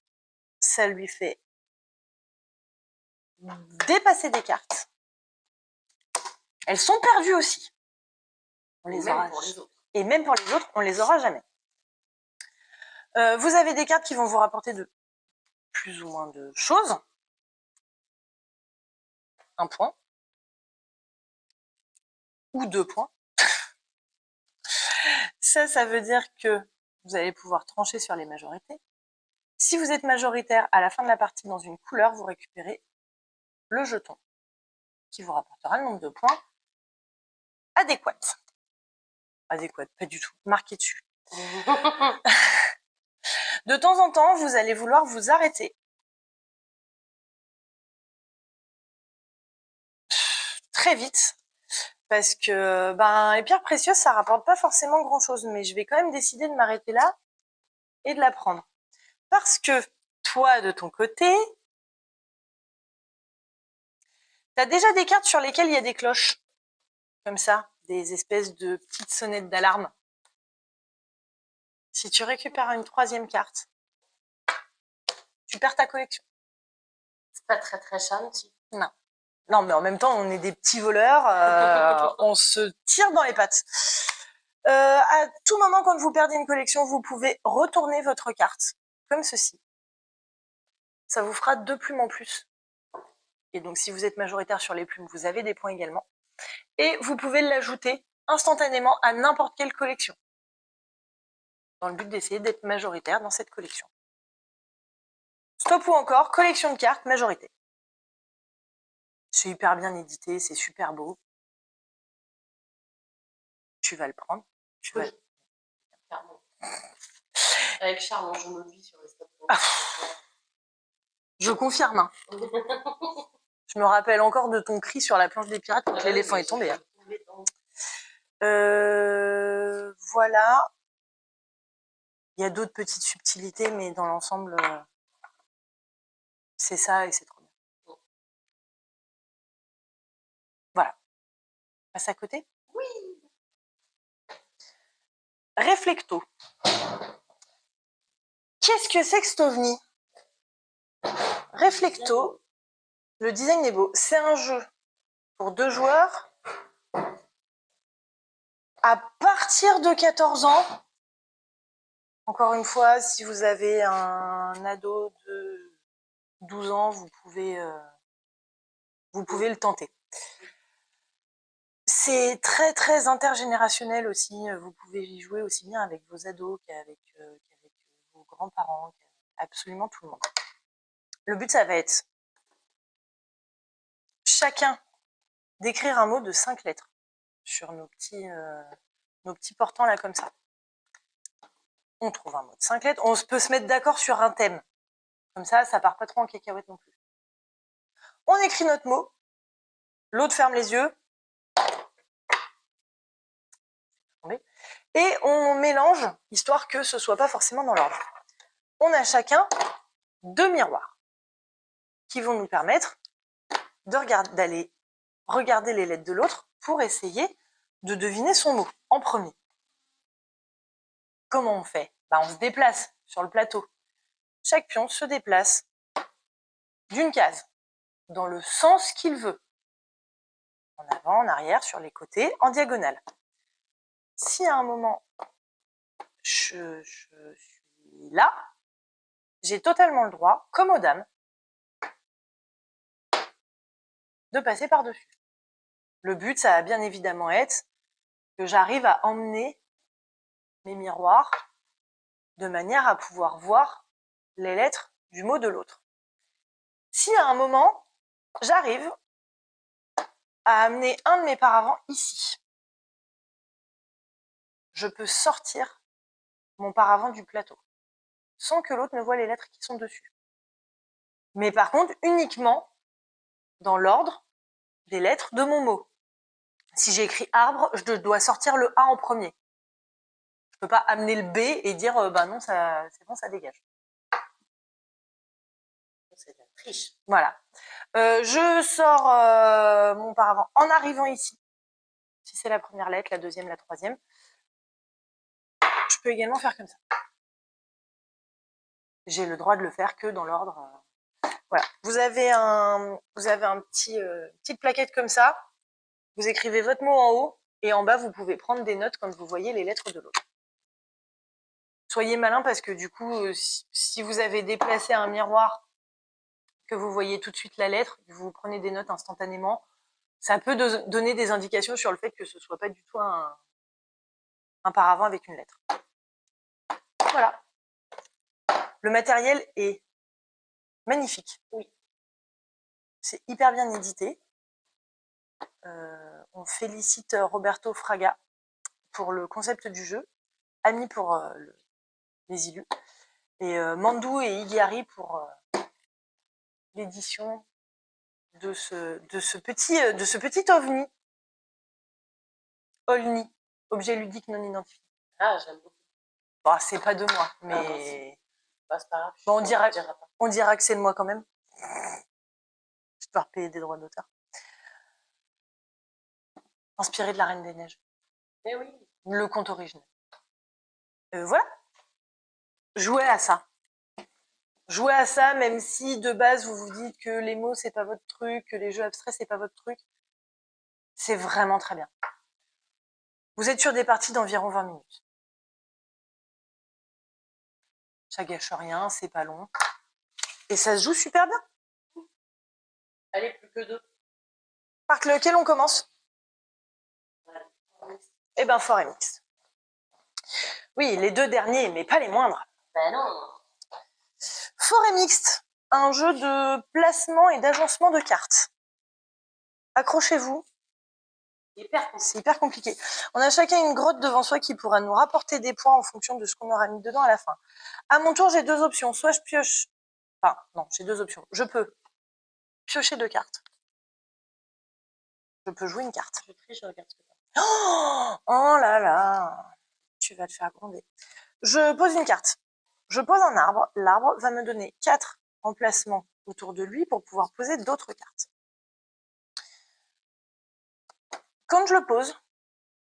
ça lui fait dépasser des cartes, elles sont perdues aussi. On les aura. Pour les autres. Et même pour les autres, on les aura jamais. Vous avez des cartes qui vont vous rapporter de plus ou moins de choses. 1 point. Ou 2 points. Ça veut dire que vous allez pouvoir trancher sur les majorités. Si vous êtes majoritaire à la fin de la partie dans une couleur, vous récupérez le jeton qui vous rapportera le nombre de points adéquat. Adéquat, pas du tout. Marqué dessus. De temps en temps, vous allez vouloir vous arrêter. Très vite. Parce que les pierres précieuses, ça rapporte pas forcément grand-chose. Mais je vais quand même décider de m'arrêter là et de la prendre. Parce que toi, de ton côté, t'as déjà des cartes sur lesquelles il y a des cloches. Comme ça, des espèces de petites sonnettes d'alarme. Si tu récupères une 3e carte, tu perds ta collection. C'est pas très très chanty. Non. Non, mais en même temps, on est des petits voleurs, on se tire dans les pattes. À tout moment, quand vous perdez une collection, vous pouvez retourner votre carte, comme ceci. Ça vous fera 2 plumes en plus. Et donc, si vous êtes majoritaire sur les plumes, vous avez des points également. Et vous pouvez l'ajouter instantanément à n'importe quelle collection, dans le but d'essayer d'être majoritaire dans cette collection. Stop ou encore, collection de cartes, majorité. C'est hyper bien édité, c'est super beau. Tu vas le prendre. Oui. Pardon. Avec Charles, on joue notre vie sur les stop. Je confirme. Hein. Je me rappelle encore de ton cri sur la planche des pirates quand l'éléphant est tombé. Voilà. Il y a d'autres petites subtilités, mais dans l'ensemble, c'est ça et c'est trop bien. Voilà. Passe à côté? Oui. Reflecto. Qu'est-ce que c'est que cet ovni? Reflecto, le design est beau. C'est un jeu pour 2 joueurs à partir de 14 ans. Encore une fois, si vous avez un ado de 12 ans, vous pouvez le tenter. C'est très très intergénérationnel aussi. Vous pouvez y jouer aussi bien avec vos ados qu'avec vos grands-parents, absolument tout le monde. Le but, ça va être chacun d'écrire un mot de 5 lettres sur nos petits portants là comme ça. On trouve un mot de 5 lettres. On peut se mettre d'accord sur un thème. Comme ça part pas trop en cacahuète non plus. On écrit notre mot. L'autre ferme les yeux. Et on mélange, histoire que ce soit pas forcément dans l'ordre. On a chacun 2 miroirs qui vont nous permettre d'aller regarder les lettres de l'autre pour essayer de deviner son mot en premier. Comment on fait? On se déplace sur le plateau. Chaque pion se déplace d'une case, dans le sens qu'il veut. En avant, en arrière, sur les côtés, en diagonale. Si à un moment, je suis là, j'ai totalement le droit, comme aux dames, de passer par-dessus. Le but, ça va bien évidemment être que j'arrive à emmener mes miroirs de manière à pouvoir voir les lettres du mot de l'autre. Si à un moment, j'arrive à amener un de mes paravents ici, je peux sortir mon paravent du plateau sans que l'autre ne voie les lettres qui sont dessus. Mais par contre, uniquement dans l'ordre des lettres de mon mot. Si j'écris arbre, je dois sortir le A en premier. Je peux pas amener le B et dire non, c'est bon, ça dégage. C'est de la triche. Voilà. Je sors mon paravent en arrivant ici. Si c'est la première lettre, la deuxième, la troisième. Je peux également faire comme ça. J'ai le droit de le faire que dans l'ordre. Voilà. Vous avez un petite plaquette comme ça. Vous écrivez votre mot en haut et en bas, vous pouvez prendre des notes quand vous voyez les lettres de l'autre. Soyez malin parce que du coup, si vous avez déplacé un miroir, que vous voyez tout de suite la lettre, vous prenez des notes instantanément, ça peut donner des indications sur le fait que ce soit pas du tout un paravent avec une lettre. Voilà. Le matériel est magnifique. Oui. C'est hyper bien édité. On félicite Roberto Fraga pour le concept du jeu, Ami pour les illus, et Mandou et Igari pour l'édition de ce petit ovni. Olni, objet ludique non identifié. Ah, j'aime beaucoup. Bon, c'est pas de moi, mais c'est pas grave. Bon, on dira que c'est de moi quand même. Je dois repayer des droits d'auteur. Inspiré de la Reine des Neiges. Mais oui. Le conte original. Voilà. Jouez à ça. Jouez à ça, même si de base vous vous dites que les mots c'est pas votre truc, que les jeux abstraits c'est pas votre truc. C'est vraiment très bien. Vous êtes sur des parties d'environ 20 minutes. Ça gâche rien, c'est pas long. Et ça se joue super bien. Allez, plus que 2. Par lequel on commence? Eh ben, fort et mixte. Oui, les 2 derniers, mais pas les moindres. Ben non. Fort et mixte, un jeu de placement et d'agencement de cartes. Accrochez-vous. C'est hyper compliqué. On a chacun une grotte devant soi qui pourra nous rapporter des points en fonction de ce qu'on aura mis dedans à la fin. À mon tour, j'ai 2 options. Soit je pioche... Enfin, non, j'ai 2 options. Je peux piocher 2 cartes. Je peux jouer une carte. Je triche, je regarde ce que t'as. Oh là là, tu vas te faire gronder. Je pose une carte. Je pose un arbre. L'arbre va me donner 4 emplacements autour de lui pour pouvoir poser d'autres cartes. Quand je le pose,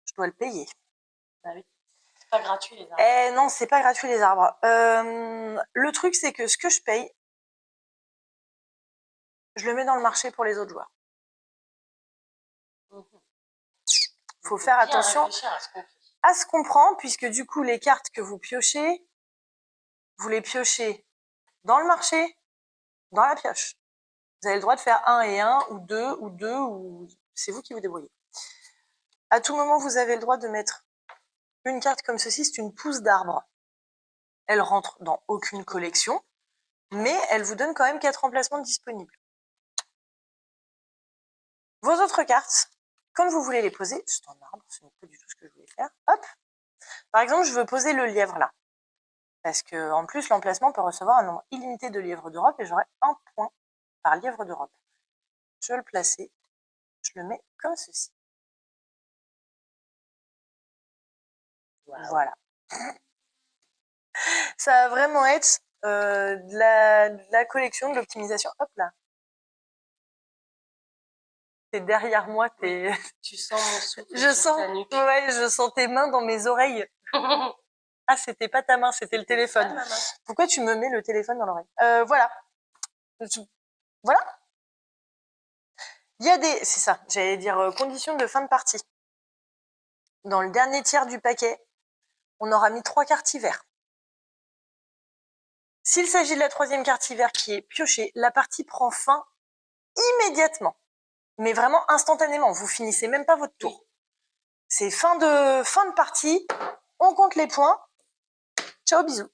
je dois le payer. Bah oui. C'est pas gratuit les arbres. Eh non, c'est pas gratuit les arbres. Le truc, c'est que ce que je paye, je le mets dans le marché pour les autres joueurs. Faut faire attention à ce qu'on prend, puisque du coup, les cartes que vous piochez, vous les piochez dans le marché, dans la pioche. Vous avez le droit de faire 1 et 1, ou 2, ou c'est vous qui vous débrouillez. À tout moment, vous avez le droit de mettre une carte comme ceci, c'est une pousse d'arbre. Elle rentre dans aucune collection, mais elle vous donne quand même 4 emplacements disponibles. Vos autres cartes, quand vous voulez les poser, c'est un arbre, ce n'est pas du tout ce que je voulais faire. Hop. Par exemple, je veux poser le lièvre là. Parce que en plus, l'emplacement peut recevoir un nombre illimité de lièvres d'Europe et j'aurai 1 point par lièvre d'Europe. Je vais le placer. Je le mets comme ceci. Waouh. Voilà. Ça va vraiment être de la collection, de l'optimisation. Hop là. T'es derrière moi, t'es... Tu sens mon souffle Je sur sens, ta nuque. ouais, je sens tes mains dans mes oreilles. Ah, c'était pas ta main, c'était le téléphone. Pas ma main. Pourquoi tu me mets le téléphone dans l'oreille? Voilà. Voilà. Il y a des, c'est ça, j'allais dire conditions de fin de partie. Dans le dernier tiers du paquet, on aura mis 3 cartes hiver. S'il s'agit de la 3e carte hiver qui est piochée, la partie prend fin immédiatement. Mais vraiment instantanément. Vous finissez même pas votre tour. C'est fin de partie. On compte les points. Ciao, bisous.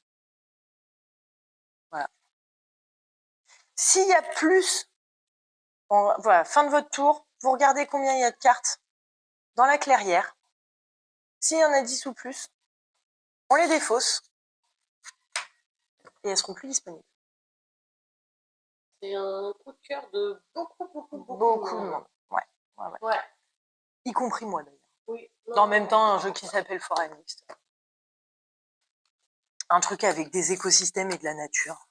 Voilà. S'il y a plus, voilà, fin de votre tour, vous regardez combien il y a de cartes dans la clairière. S'il y en a 10 ou plus, on les défausse et elles seront plus disponibles. C'est un coup de cœur de beaucoup Beaucoup de monde. Ouais. Ouais. Y compris moi d'ailleurs. Oui. En même temps, un jeu qui s'appelle Forêt Mixte. Un truc avec des écosystèmes et de la nature.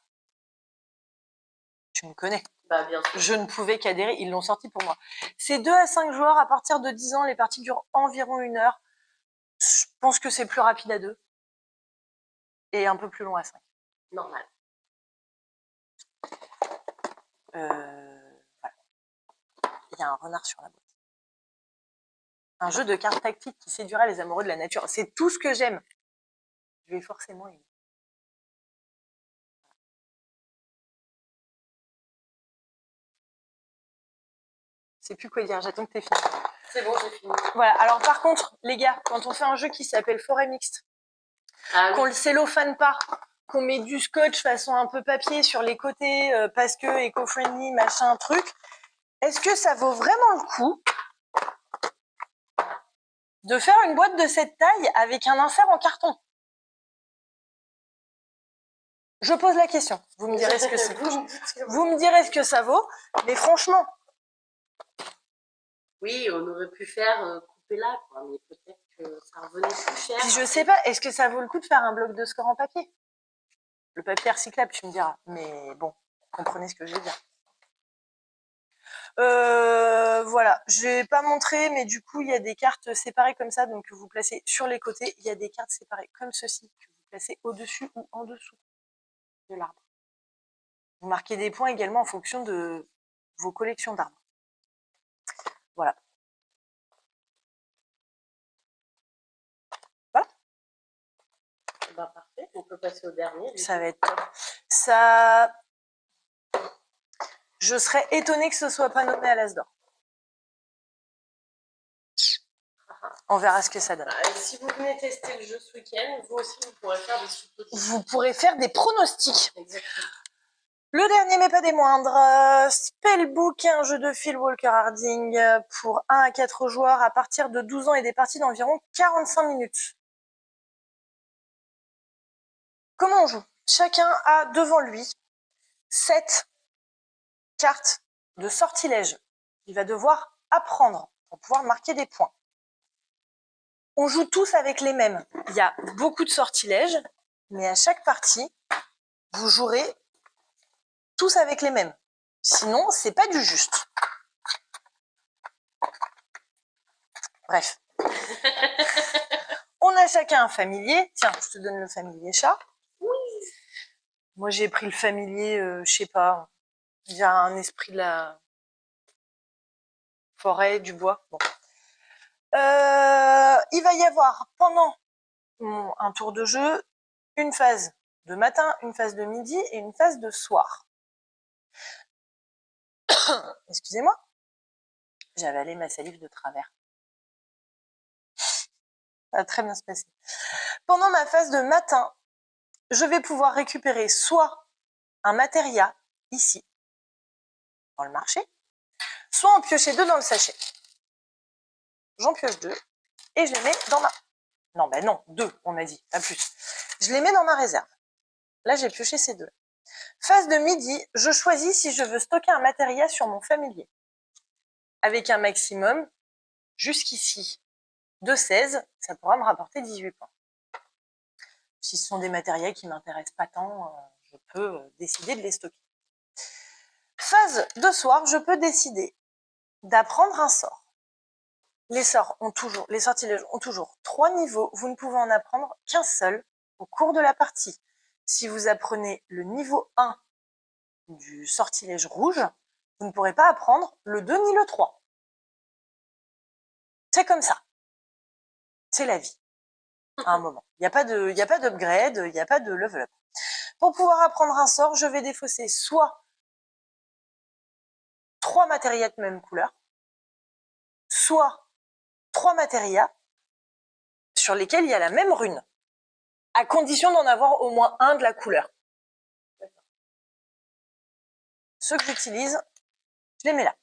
Tu me connais. Bah, bien sûr. Je ne pouvais qu'adhérer, ils l'ont sorti pour moi. C'est 2 à 5 joueurs, à partir de 10 ans, les parties durent environ 1 heure. Je pense que c'est plus rapide à 2. Et un peu plus long à 5. Normal. Voilà. Il y a un renard sur la boîte. Un jeu de cartes tactiques qui séduira les amoureux de la nature. C'est tout ce que j'aime. Je vais forcément aimer. Je sais plus quoi dire, j'attends que t'aies fini. C'est bon, j'ai fini. Voilà, alors par contre, les gars, quand on fait un jeu qui s'appelle Forêt Mixte, qu'on le cellophane pas, qu'on met du scotch façon un peu papier sur les côtés parce que éco-friendly, machin, truc, est-ce que ça vaut vraiment le coup de faire une boîte de cette taille avec un insert en carton? Je pose la question. Vous me direz ce que c'est. Vous me direz ce que ça vaut, mais franchement. Oui, on aurait pu faire couper là, quoi, mais peut-être que ça revenait plus cher. Puis je sais pas, est-ce que ça vaut le coup de faire un bloc de score en papier? Le papier recyclable, tu me diras. Mais bon, comprenez ce que je veux dire. Voilà, je vais pas montrer, mais du coup, il y a des cartes séparées comme ça, donc que vous placez sur les côtés. Il y a des cartes séparées comme ceci, que vous placez au-dessus ou en dessous de l'arbre. Vous marquez des points également en fonction de vos collections d'arbres. Voilà. Voilà. Bah, parfait, on peut passer au dernier. Ça va être top. Ça... Je serais étonnée que ce soit pas nommé à l'As d'or. On verra ce que ça donne. Et si vous venez tester le jeu ce week-end, vous aussi, vous pourrez faire des suppositions. Vous pourrez faire des pronostics. Exactement. Le dernier, mais pas des moindres, Spellbook, un jeu de Phil Walker Harding pour 1 à 4 joueurs à partir de 12 ans et des parties d'environ 45 minutes. Comment on joue? Chacun a devant lui 7 cartes de sortilège. Il va devoir apprendre pour pouvoir marquer des points. On joue tous avec les mêmes. Il y a beaucoup de sortilèges, mais à chaque partie, vous jouerez tous avec les mêmes. Sinon, c'est pas du juste. Bref. On a chacun un familier. Tiens, je te donne le familier chat. Oui. Moi, j'ai pris le familier, je sais pas. Il y a un esprit de la forêt, du bois. Bon. Il va y avoir pendant un tour de jeu une phase de matin, une phase de midi et une phase de soir. Excusez-moi, j'ai avalé ma salive de travers. Ça va très bien se passer. Pendant ma phase de matin, je vais pouvoir récupérer soit un matéria ici, dans le marché, soit en piocher 2 dans le sachet. J'en pioche 2 et je les mets dans ma... Non, ben non, 2, on a dit, pas plus. Je les mets dans ma réserve. Là, j'ai pioché ces 2. Phase de midi, je choisis si je veux stocker un matéria sur mon familier. Avec un maximum, jusqu'ici, de 16, ça pourra me rapporter 18 points. Si ce sont des matériels qui m'intéressent pas tant, je peux décider de les stocker. Phase de soir, je peux décider d'apprendre un sort. Les sortilèges ont toujours 3 niveaux. Vous ne pouvez en apprendre qu'un seul au cours de la partie. Si vous apprenez le niveau 1 du sortilège rouge, vous ne pourrez pas apprendre le 2 ni le 3. C'est comme ça. C'est la vie. À un moment. Il n'y a pas d'upgrade, il n'y a pas de level up. Pour pouvoir apprendre un sort, je vais défausser soit 3 matérias de même couleur, soit 3 matérias sur lesquels il y a la même rune, à condition d'en avoir au moins un de la couleur. Ceux que j'utilise, je les mets là.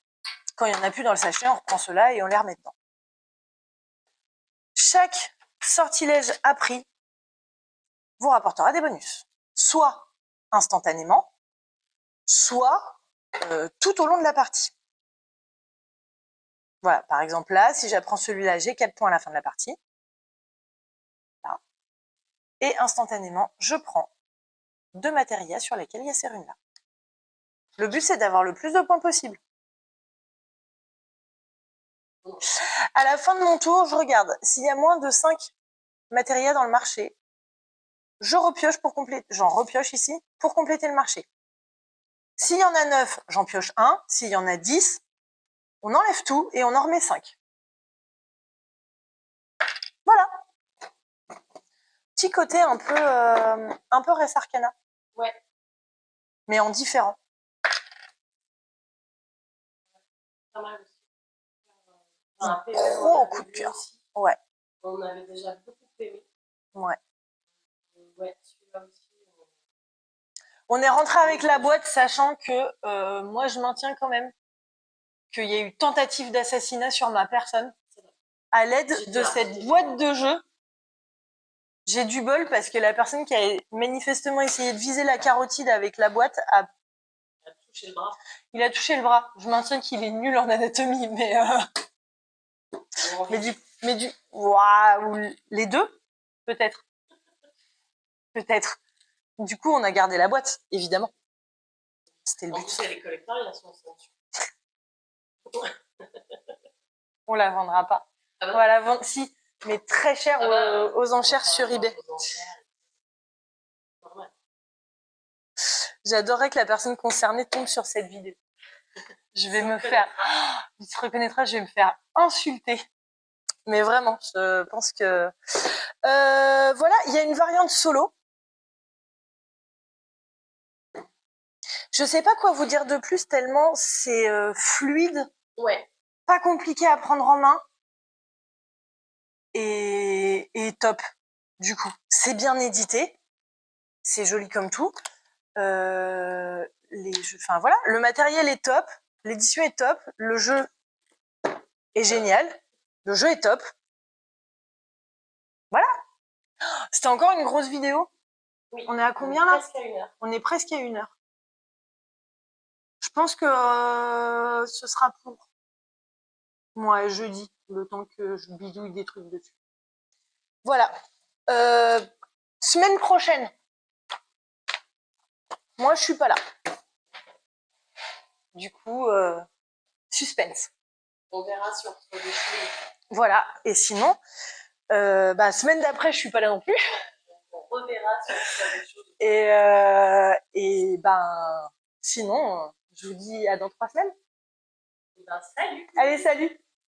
Quand il n'y en a plus dans le sachet, on reprend ceux-là et on les remet dedans. Chaque sortilège appris vous rapportera des bonus. Soit instantanément, soit tout au long de la partie. Voilà, par exemple là, si j'apprends celui-là, j'ai 4 points à la fin de la partie. Là. Et instantanément, je prends 2 matérias sur lesquels il y a ces runes-là. Le but, c'est d'avoir le plus de points possible. À la fin de mon tour, je regarde s'il y a moins de 5 matérias dans le marché. J'en repioche ici pour compléter le marché. S'il y en a 9, j'en pioche 1. S'il y en a 10, on enlève tout et on en remet 5. Voilà. Petit côté un peu Res Arcana. Ouais. Mais en différent. Pas mal aussi. Gros coup de cœur. Ouais. On avait déjà beaucoup aimé. Ouais. Ouais, celui-là aussi. On est rentré avec la boîte, sachant que moi, je maintiens quand même qu'il y a eu tentative d'assassinat sur ma personne. À l'aide de cette boîte de jeu, j'ai du bol parce que la personne qui a manifestement essayé de viser la carotide avec la boîte a touché le bras. Il a touché le bras. Je maintiens qu'il est nul en anatomie, mais waouh, les deux, peut-être. Peut-être. Du coup, on a gardé la boîte, évidemment. C'était le but. En plus, les collecteurs, ils sont dessus. On la vendra pas. Ah bah. On va la vendre, si, mais très cher aux enchères sur eBay. J'adorerais que la personne concernée tombe sur cette vidéo. Je vais me faire... il se reconnaîtra, je vais me faire insulter. Mais vraiment, je pense que... voilà, il y a une variante solo. Je sais pas quoi vous dire de plus, tellement c'est fluide. Ouais. Pas compliqué à prendre en main. Et top, du coup. C'est bien édité. C'est joli comme tout. Enfin voilà, le matériel est top. L'édition est top. Le jeu est génial. Le jeu est top. Voilà. C'était encore une grosse vidéo. Oui. On est à combien là? Presque à 1 heure. On est presque à 1 heure. Je pense que ce sera pour moi jeudi, le temps que je bidouille des trucs dessus. Voilà. Semaine prochaine. Moi, je suis pas là. Du coup, suspense. On verra sur le dessus. Voilà. Et sinon, semaine d'après, je suis pas là non plus. On reverra sur des choses. Et sinon, je vous dis à dans 3 semaines. Salut. Allez, salut.